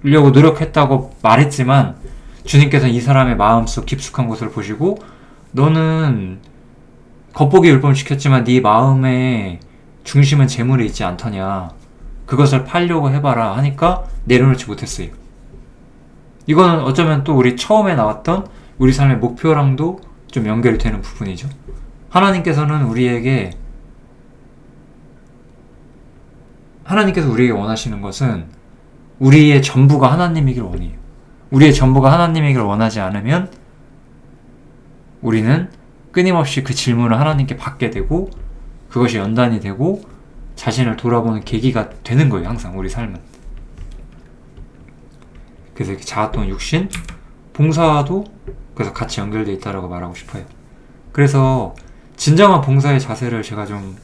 노력했다고 말했지만, 주님께서 이 사람의 마음속 깊숙한 곳을 보시고, 너는 겉보기 율법을 지켰지만 네 마음의 중심은 재물에 있지 않더냐, 그것을 팔려고 해봐라 하니까 내려놓지 못했어요. 이거는 어쩌면 또 우리 처음에 나왔던 우리 삶의 목표랑도 좀 연결이 되는 부분이죠. 하나님께서 우리에게 원하시는 것은 우리의 전부가 하나님이길 원해요. 우리의 전부가 하나님이길 원하지 않으면 우리는 끊임없이 그 질문을 하나님께 받게 되고, 그것이 연단이 되고 자신을 돌아보는 계기가 되는 거예요. 항상 우리 삶은. 그래서 이렇게 자아 또는 육신, 봉사도 그래서 같이 연결되어 있다라고 말하고 싶어요. 그래서 진정한 봉사의 자세를 제가 좀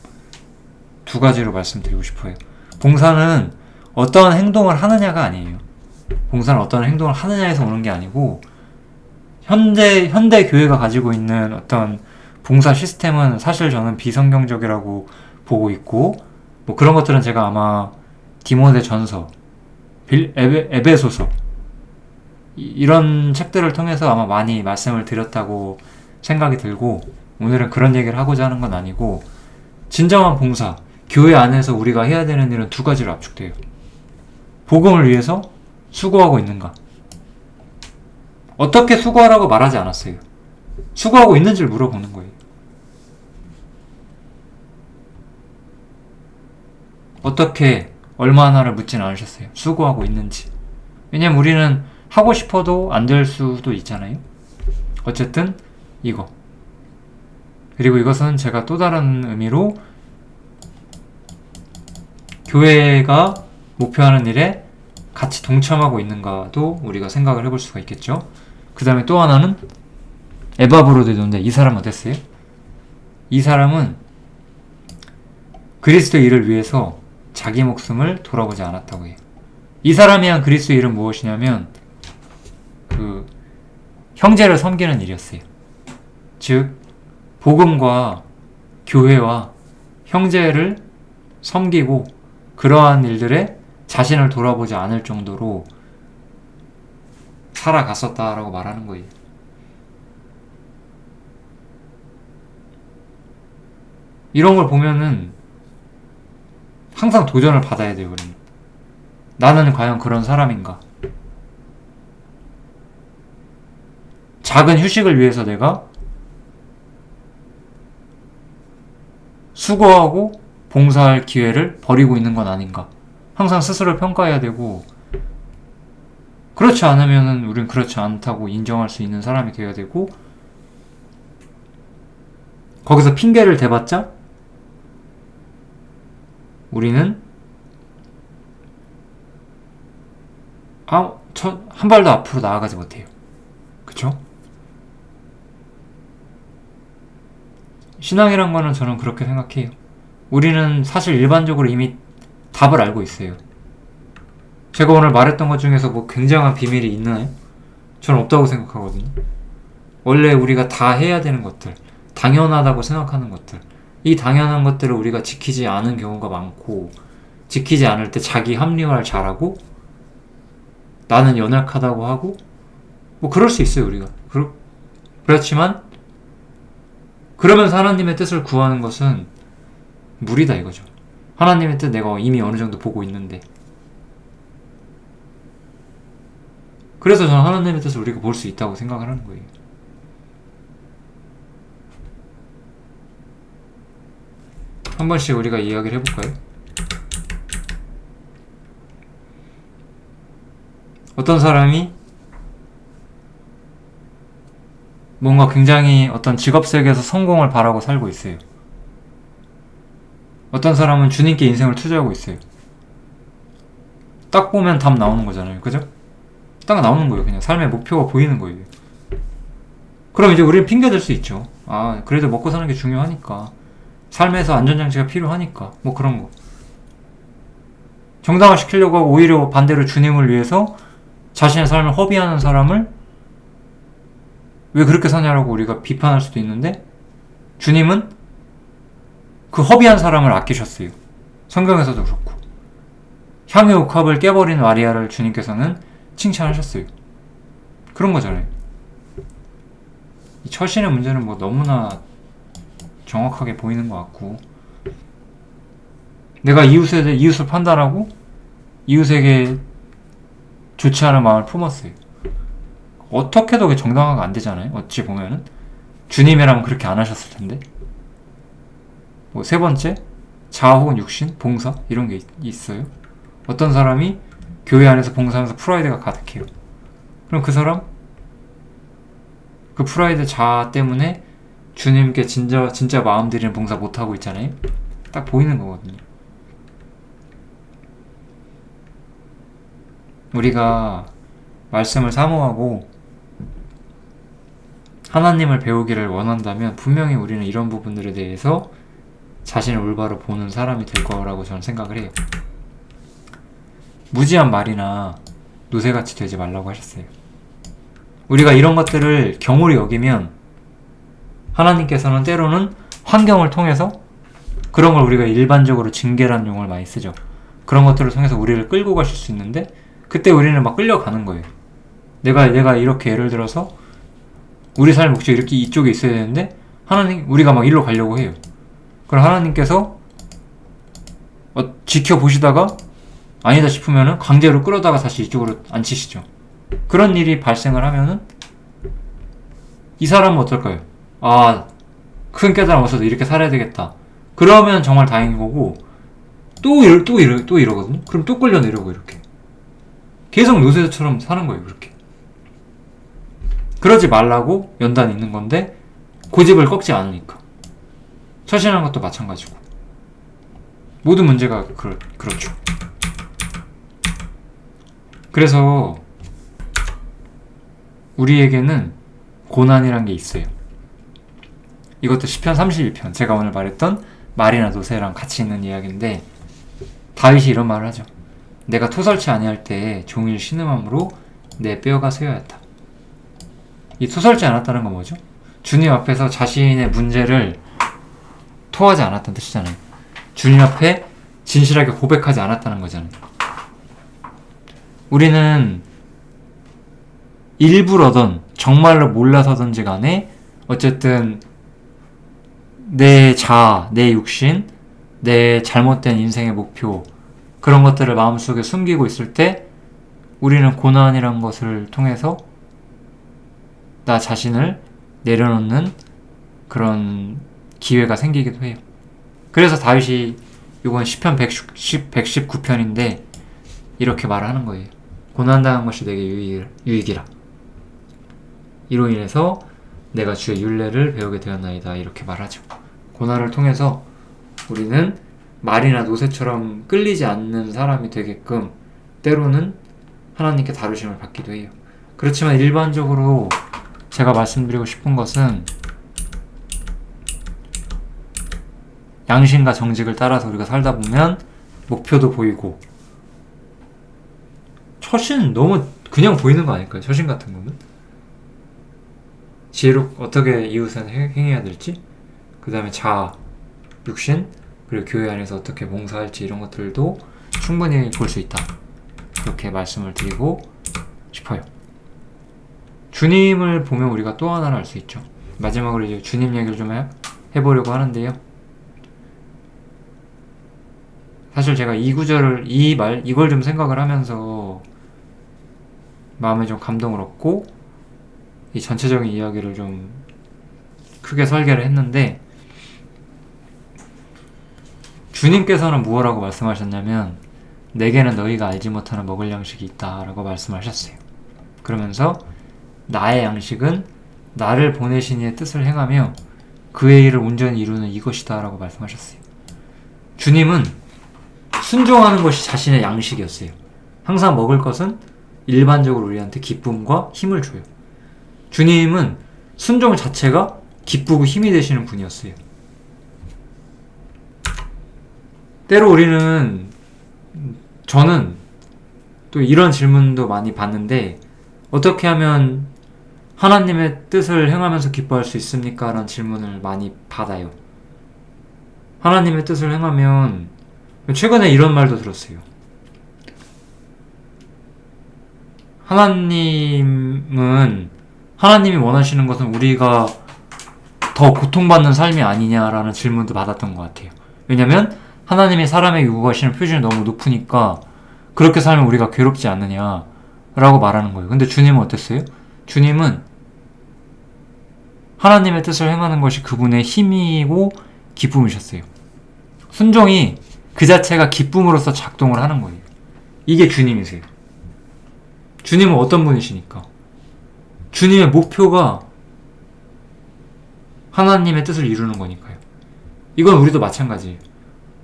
두 가지로 말씀드리고 싶어요. 봉사는 어떠한 행동을 하느냐가 아니에요. 봉사는 어떠한 행동을 하느냐에서 오는 게 아니고, 현대 교회가 가지고 있는 어떤 봉사 시스템은 사실 저는 비성경적이라고 보고 있고, 그런 것들은 제가 아마 디모데전서, 에베소서 이런 책들을 통해서 아마 많이 말씀을 드렸다고 생각이 들고, 오늘은 그런 얘기를 하고자 하는 건 아니고, 진정한 봉사, 교회 안에서 우리가 해야 되는 일은 두 가지로 압축돼요. 복음을 위해서 수고하고 있는가? 어떻게 수고하라고 말하지 않았어요. 수고하고 있는지를 물어보는 거예요. 어떻게, 얼마나를 묻진 않으셨어요. 수고하고 있는지. 왜냐면 우리는 하고 싶어도 안 될 수도 있잖아요. 어쨌든 이거. 그리고 이것은 제가 또 다른 의미로 교회가 목표하는 일에 같이 동참하고 있는가도 우리가 생각을 해볼 수가 있겠죠. 그 다음에 또 하나는 에바브로데도인데, 이 사람은 어땠어요? 이 사람은 그리스도의 일을 위해서 자기 목숨을 돌아보지 않았다고 해요. 이 사람이 한 그리스도의 일은 무엇이냐면 그 형제를 섬기는 일이었어요. 즉 복음과 교회와 형제를 섬기고 그러한 일들에 자신을 돌아보지 않을 정도로 살아갔었다라고 말하는 거예요. 이런 걸 보면은 항상 도전을 받아야 돼요. 우리는. 나는 과연 그런 사람인가? 작은 휴식을 위해서 내가 수고하고 봉사할 기회를 버리고 있는 건 아닌가? 항상 스스로를 평가해야 되고, 그렇지 않으면은 우린 그렇지 않다고 인정할 수 있는 사람이 되어야 되고, 거기서 핑계를 대봤자 우리는 한 발도 앞으로 나아가지 못해요. 그쵸? 신앙이란 거는 저는 그렇게 생각해요. 우리는 사실 일반적으로 이미 답을 알고 있어요. 제가 오늘 말했던 것 중에서 뭐 굉장한 비밀이 있나요? 저는 없다고 생각하거든요. 원래 우리가 다 해야 되는 것들, 당연하다고 생각하는 것들, 이 당연한 것들을 우리가 지키지 않은 경우가 많고, 지키지 않을 때 자기 합리화를 잘하고 나는 연약하다고 하고, 뭐 그럴 수 있어요. 우리가 그렇지만 그러면서 하나님의 뜻을 구하는 것은 무리다 이거죠. 하나님의 뜻 내가 이미 어느 정도 보고 있는데. 그래서 저는 하나님의 뜻을 우리가 볼 수 있다고 생각을 하는 거예요. 한 번씩 우리가 이야기를 해볼까요? 어떤 사람이 뭔가 굉장히 어떤 직업 세계에서 성공을 바라고 살고 있어요. 어떤 사람은 주님께 인생을 투자하고 있어요. 딱 보면 답 나오는 거잖아요. 그죠? 딱 나오는 거예요. 그냥 삶의 목표가 보이는 거예요. 그럼 이제 우리는 핑계 댈 수 있죠. 그래도 먹고 사는 게 중요하니까. 삶에서 안전장치가 필요하니까. 뭐 그런 거. 정당화 시키려고 하고 오히려 반대로 주님을 위해서 자신의 삶을 허비하는 사람을 왜 그렇게 사냐라고 우리가 비판할 수도 있는데, 주님은 그 허비한 사람을 아끼셨어요. 성경에서도 그렇고. 향유 옥합을 깨버린 마리아를 주님께서는 칭찬하셨어요. 그런 거잖아요. 이 처신의 문제는 뭐 너무나 정확하게 보이는 것 같고, 내가 이웃을 판단하고 이웃에게 좋지 않은 마음을 품었어요. 어떻게도 그게 정당화가 안 되잖아요. 어찌 보면은 주님이라면 그렇게 안 하셨을 텐데. 뭐 세 번째, 자아 혹은 육신, 봉사 이런 게 있어요. 어떤 사람이 교회 안에서 봉사하면서 프라이드가 가득해요. 그럼 그 사람 그 프라이드 자아 때문에 주님께 진짜 마음 들이는 봉사 못 하고 있잖아요. 딱 보이는 거거든요. 우리가 말씀을 사모하고 하나님을 배우기를 원한다면 분명히 우리는 이런 부분들에 대해서 자신을 올바로 보는 사람이 될 거라고 저는 생각을 해요. 무지한 말이나 노새같이 되지 말라고 하셨어요. 우리가 이런 것들을 경홀히 여기면 하나님께서는 때로는 환경을 통해서, 그런 걸 우리가 일반적으로 징계라는 용어를 많이 쓰죠. 그런 것들을 통해서 우리를 끌고 가실 수 있는데, 그때 우리는 막 끌려가는 거예요. 내가 이렇게 예를 들어서 우리 삶의 목적이 이렇게 이쪽에 있어야 되는데 우리가 막 일로 가려고 해요. 그럼 하나님께서 지켜보시다가 아니다 싶으면은 강제로 끌어다가 다시 이쪽으로 앉히시죠. 그런 일이 발생을 하면은 이 사람은 어떨까요? 큰 깨달음 얻어서 이렇게 살아야 되겠다. 그러면 정말 다행인 거고, 또 이러거든요. 그럼 또 끌려내려고 이렇게. 계속 노새처럼 사는 거예요, 그렇게. 그러지 말라고 연단이 있는 건데, 고집을 꺾지 않으니까. 처신하는 것도 마찬가지고. 모든 문제가 그렇죠. 그래서 우리에게는 고난이란 게 있어요. 이것도 시편 31편, 제가 오늘 말했던 말이나 노새랑 같이 있는 이야기인데, 다윗이 이런 말을 하죠. 내가 토설치 아니할 때에 종일 신음함으로 내 뼈가 쇠하였다. 이 토설치 않았다는 건 뭐죠? 주님 앞에서 자신의 문제를 토하지 않았다는 뜻이잖아요. 주님 앞에 진실하게 고백하지 않았다는 거잖아요. 우리는 일부러든 정말로 몰라서든지 간에 어쨌든 내 자아, 내 육신, 내 잘못된 인생의 목표, 그런 것들을 마음속에 숨기고 있을 때 우리는 고난이란 것을 통해서 나 자신을 내려놓는 그런 기회가 생기기도 해요. 그래서 다윗이 이건 시편 119편인데 이렇게 말하는 거예요. 고난당한 것이 내게 유익이라. 이로 인해서 내가 주의 율례를 배우게 되었나이다. 이렇게 말하죠. 고난을 통해서 우리는 말이나 노새처럼 끌리지 않는 사람이 되게끔 때로는 하나님께 다루심을 받기도 해요. 그렇지만 일반적으로 제가 말씀드리고 싶은 것은 양심과 정직을 따라서 우리가 살다 보면 목표도 보이고, 처신 너무 그냥 보이는 거 아닐까요? 처신 같은 거는 지혜로 어떻게 이웃을 행해야 될지, 그 다음에 자아, 육신, 그리고 교회 안에서 어떻게 봉사할지 이런 것들도 충분히 볼 수 있다. 그렇게 말씀을 드리고 싶어요. 주님을 보면 우리가 또 하나를 알 수 있죠. 마지막으로 이제 주님 얘기를 좀 해보려고 하는데요. 사실 제가 이 구절을, 이걸 좀 생각을 하면서 마음에 좀 감동을 얻고 이 전체적인 이야기를 좀 크게 설계를 했는데, 주님께서는 무엇라고 말씀하셨냐면 내게는 너희가 알지 못하는 먹을 양식이 있다 라고 말씀하셨어요. 그러면서 나의 양식은 나를 보내신 이의 뜻을 행하며 그의 일을 온전히 이루는 이것이다 라고 말씀하셨어요. 주님은 순종하는 것이 자신의 양식이었어요. 항상 먹을 것은 일반적으로 우리한테 기쁨과 힘을 줘요. 주님은 순종 자체가 기쁘고 힘이 되시는 분이었어요. 때로 우리는, 저는 또 이런 질문도 많이 받는데, 어떻게 하면 하나님의 뜻을 행하면서 기뻐할 수 있습니까? 라는 질문을 많이 받아요. 하나님의 뜻을 행하면, 최근에 이런 말도 들었어요. 하나님이 원하시는 것은 우리가 더 고통받는 삶이 아니냐라는 질문도 받았던 것 같아요. 왜냐면 하나님이 사람에게 요구하시는 표준이 너무 높으니까 그렇게 살면 우리가 괴롭지 않느냐라고 말하는 거예요. 근데 주님은 어땠어요? 주님은 하나님의 뜻을 행하는 것이 그분의 힘이고 기쁨이셨어요. 순종이 그 자체가 기쁨으로서 작동을 하는 거예요. 이게 주님이세요. 주님은 어떤 분이시니까? 주님의 목표가 하나님의 뜻을 이루는 거니까요. 이건 우리도 마찬가지예요.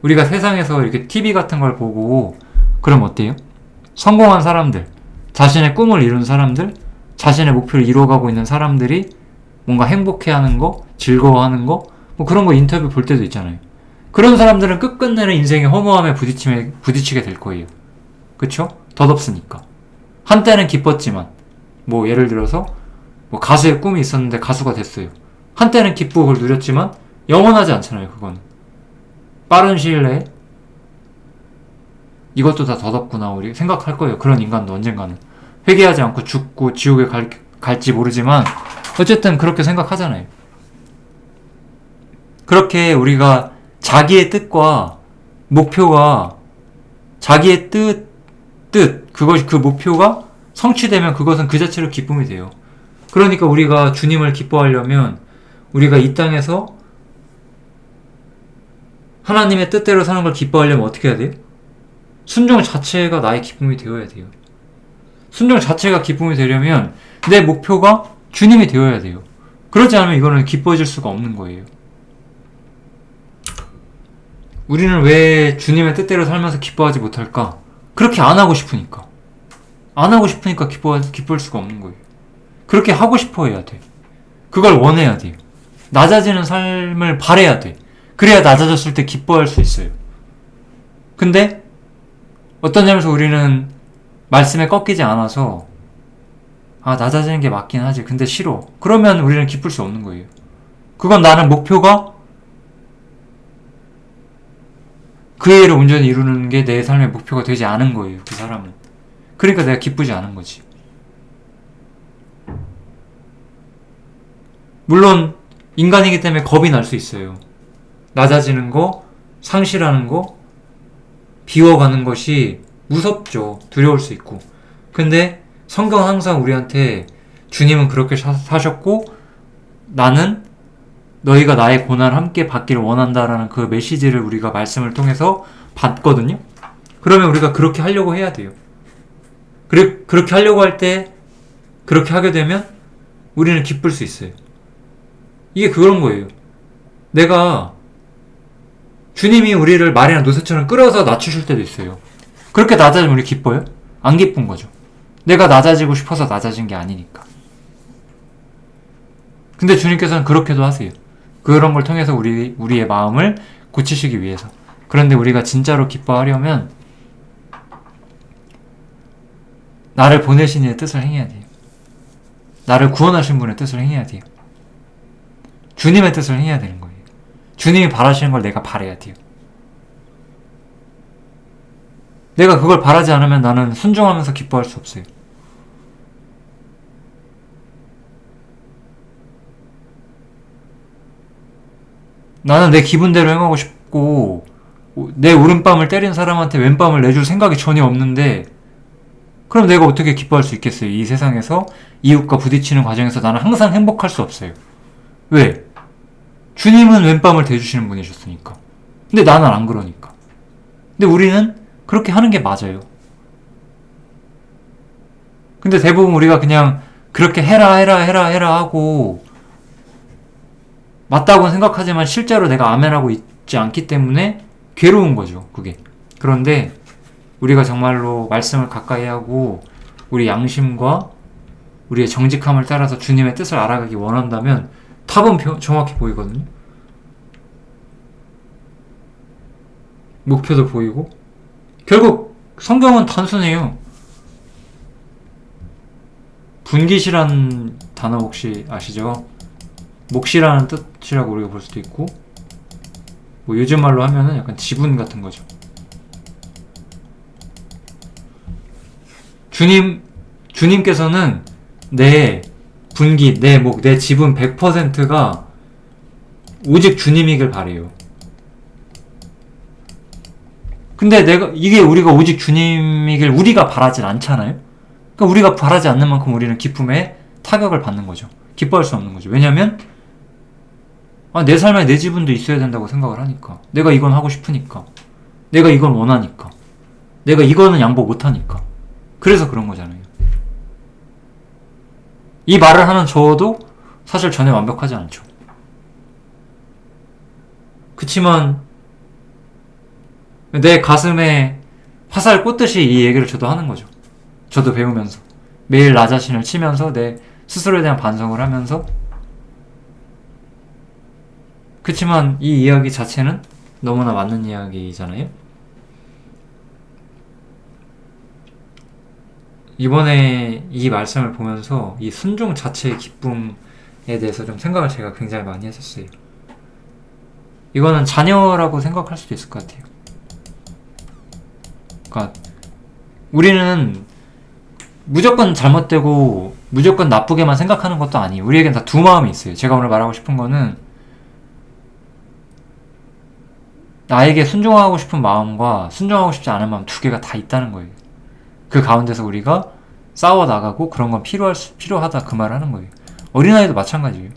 우리가 세상에서 이렇게 TV 같은 걸 보고 그럼 어때요? 성공한 사람들, 자신의 꿈을 이룬 사람들, 자신의 목표를 이루어가고 있는 사람들이 뭔가 행복해하는 거, 즐거워하는 거, 뭐 그런 거 인터뷰 볼 때도 있잖아요. 그런 사람들은 끝끝내는 인생의 허무함에 부딪히게 될 거예요. 그쵸? 덧없으니까. 한때는 기뻤지만, 뭐 예를 들어서 뭐 가수의 꿈이 있었는데 가수가 됐어요. 한때는 기쁘고 그걸 누렸지만 영원하지 않잖아요. 그거는 빠른 시일 내에 이것도 다 덧없구나 우리 생각할 거예요. 그런 인간도 언젠가는 회개하지 않고 죽고 지옥에 갈지 모르지만 어쨌든 그렇게 생각하잖아요. 그렇게 우리가 자기의 뜻과 목표가, 자기의 그것이, 그 목표가 성취되면 그것은 그 자체로 기쁨이 돼요. 그러니까 우리가 주님을 기뻐하려면 우리가 이 땅에서 하나님의 뜻대로 사는 걸 기뻐하려면 어떻게 해야 돼요? 순종 자체가 나의 기쁨이 되어야 돼요. 순종 자체가 기쁨이 되려면 내 목표가 주님이 되어야 돼요. 그렇지 않으면 이거는 기뻐질 수가 없는 거예요. 우리는 왜 주님의 뜻대로 살면서 기뻐하지 못할까? 그렇게 안 하고 싶으니까. 안 하고 싶으니까 기쁠 수가 없는 거예요. 그렇게 하고 싶어 해야 돼. 그걸 원해야 돼요. 낮아지는 삶을 바래야 돼. 그래야 낮아졌을 때 기뻐할 수 있어요. 근데 어떤 점에서 우리는 말씀에 꺾이지 않아서 낮아지는 게 맞긴 하지. 근데 싫어. 그러면 우리는 기쁠 수 없는 거예요. 그건 나는 목표가 그 일을 온전히 이루는 게 내 삶의 목표가 되지 않은 거예요. 그 사람은. 그러니까 내가 기쁘지 않은 거지. 물론 인간이기 때문에 겁이 날 수 있어요. 낮아지는 거, 상실하는 거, 비워가는 것이 무섭죠. 두려울 수 있고. 근데 성경은 항상 우리한테 주님은 그렇게 사셨고 나는 너희가 나의 고난을 함께 받기를 원한다라는 그 메시지를 우리가 말씀을 통해서 받거든요. 그러면 우리가 그렇게 하려고 해야 돼요. 그렇게 하려고 할 때 그렇게 하게 되면 우리는 기쁠 수 있어요. 이게 그런 거예요. 내가 주님이 우리를 말이나 노새처럼 끌어서 낮추실 때도 있어요. 그렇게 낮아지면 우리 기뻐요? 안 기쁜 거죠. 내가 낮아지고 싶어서 낮아진 게 아니니까. 근데 주님께서는 그렇게도 하세요. 그런 걸 통해서 우리의 마음을 고치시기 위해서. 그런데 우리가 진짜로 기뻐하려면 나를 보내신 이의 뜻을 행해야 돼요. 나를 구원하신 분의 뜻을 행해야 돼요. 주님의 뜻을 행해야 되는 거예요. 주님이 바라시는 걸 내가 바라야 돼요. 내가 그걸 바라지 않으면 나는 순종하면서 기뻐할 수 없어요. 나는 내 기분대로 행하고 싶고 내 오른밤을 때린 사람한테 왼밤을 내줄 생각이 전혀 없는데 그럼 내가 어떻게 기뻐할 수 있겠어요? 이 세상에서 이웃과 부딪히는 과정에서 나는 항상 행복할 수 없어요. 왜? 주님은 왼밤을 대주시는 분이셨으니까. 근데 나는 안 그러니까. 근데 우리는 그렇게 하는 게 맞아요. 근데 대부분 우리가 그냥 그렇게 해라 하고 맞다고 생각하지만 실제로 내가 아멘하고 있지 않기 때문에 괴로운 거죠, 그게. 그런데 우리가 정말로 말씀을 가까이 하고 우리 양심과 우리의 정직함을 따라서 주님의 뜻을 알아가기 원한다면 답은 정확히 보이거든요. 목표도 보이고 결국 성경은 단순해요. 분깃이라는 단어 혹시 아시죠? 몫이라는 뜻이라고 우리가 볼 수도 있고 뭐 요즘 말로 하면은 약간 지분 같은 거죠. 주님께서는 내 분깃, 내 목, 내 지분 100%가 오직 주님이길 바래요. 근데 이게 우리가 오직 주님이길 우리가 바라진 않잖아요? 그러니까 우리가 바라지 않는 만큼 우리는 기쁨에 타격을 받는 거죠. 기뻐할 수 없는 거죠. 왜냐면, 내 삶에 내 지분도 있어야 된다고 생각을 하니까. 내가 이건 하고 싶으니까. 내가 이건 원하니까. 내가 이거는 양보 못하니까. 그래서 그런 거잖아요. 이 말을 하는 저도 사실 전혀 완벽하지 않죠. 그치만 내 가슴에 화살 꽂듯이 이 얘기를 저도 하는 거죠. 저도 배우면서 매일 나 자신을 치면서 내 스스로에 대한 반성을 하면서. 그치만 이 이야기 자체는 너무나 맞는 이야기잖아요. 이번에 이 말씀을 보면서 이 순종 자체의 기쁨에 대해서 좀 생각을 제가 굉장히 많이 했었어요. 이거는 자녀라고 생각할 수도 있을 것 같아요. 그러니까 우리는 무조건 잘못되고 무조건 나쁘게만 생각하는 것도 아니에요. 우리에겐 다 두 마음이 있어요. 제가 오늘 말하고 싶은 거는 나에게 순종하고 싶은 마음과 순종하고 싶지 않은 마음 두 개가 다 있다는 거예요. 그 가운데서 우리가 싸워 나가고 그런 건 필요하다 그 말을 하는 거예요. 어린아이도 마찬가지예요.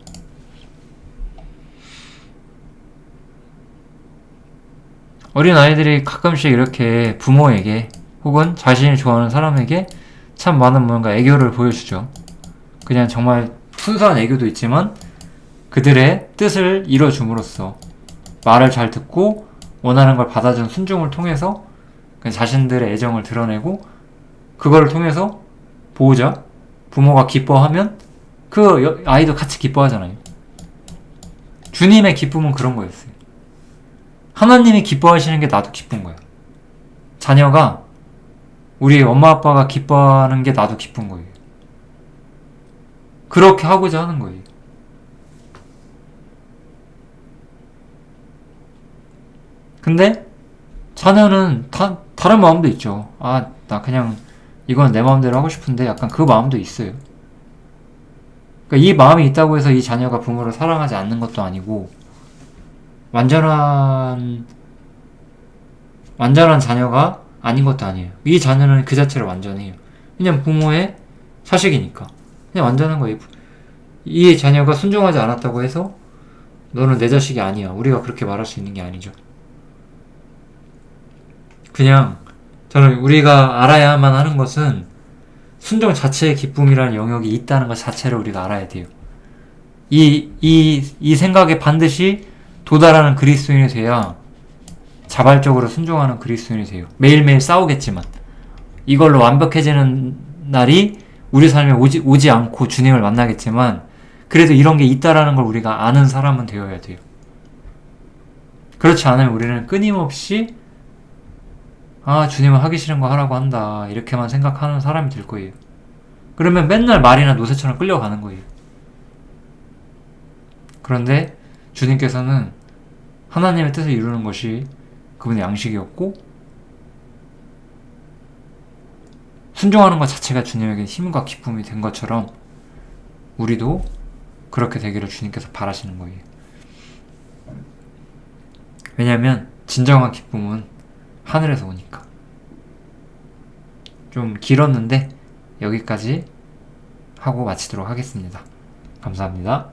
어린아이들이 가끔씩 이렇게 부모에게 혹은 자신이 좋아하는 사람에게 참 많은 뭔가 애교를 보여주죠. 그냥 정말 순수한 애교도 있지만 그들의 뜻을 이뤄줌으로써 말을 잘 듣고 원하는 걸 받아준 순종을 통해서 자신들의 애정을 드러내고 그거를 통해서 보호자, 부모가 기뻐하면 그 아이도 같이 기뻐하잖아요. 주님의 기쁨은 그런 거였어요. 하나님이 기뻐하시는 게 나도 기쁜 거야. 자녀가, 우리 엄마 아빠가 기뻐하는 게 나도 기쁜 거예요. 그렇게 하고자 하는 거예요. 근데 자녀는 다른 마음도 있죠. 아, 나 그냥 이건 내 마음대로 하고 싶은데, 약간 그 마음도 있어요. 그러니까 이 마음이 있다고 해서 이 자녀가 부모를 사랑하지 않는 것도 아니고, 완전한 자녀가 아닌 것도 아니에요. 이 자녀는 그 자체로 완전해요. 그냥 부모의 자식이니까 그냥 완전한 거예요. 이 자녀가 순종하지 않았다고 해서 너는 내 자식이 아니야, 우리가 그렇게 말할 수 있는 게 아니죠. 그냥 저는 우리가 알아야만 하는 것은 순종 자체의 기쁨이라는 영역이 있다는 것 자체를 우리가 알아야 돼요. 이 생각에 반드시 도달하는 그리스도인이 돼야 자발적으로 순종하는 그리스도인이 돼요. 매일매일 싸우겠지만 이걸로 완벽해지는 날이 우리 삶에 오지 않고 주님을 만나겠지만, 그래도 이런 게 있다라는 걸 우리가 아는 사람은 되어야 돼요. 그렇지 않으면 우리는 끊임없이 주님은 하기 싫은 거 하라고 한다, 이렇게만 생각하는 사람이 될 거예요. 그러면 맨날 말이나 노새처럼 끌려가는 거예요. 그런데 주님께서는 하나님의 뜻을 이루는 것이 그분의 양식이었고, 순종하는 것 자체가 주님에게 힘과 기쁨이 된 것처럼 우리도 그렇게 되기를 주님께서 바라시는 거예요. 왜냐하면 진정한 기쁨은 하늘에서 오니까. 좀 길었는데 여기까지 하고 마치도록 하겠습니다. 감사합니다.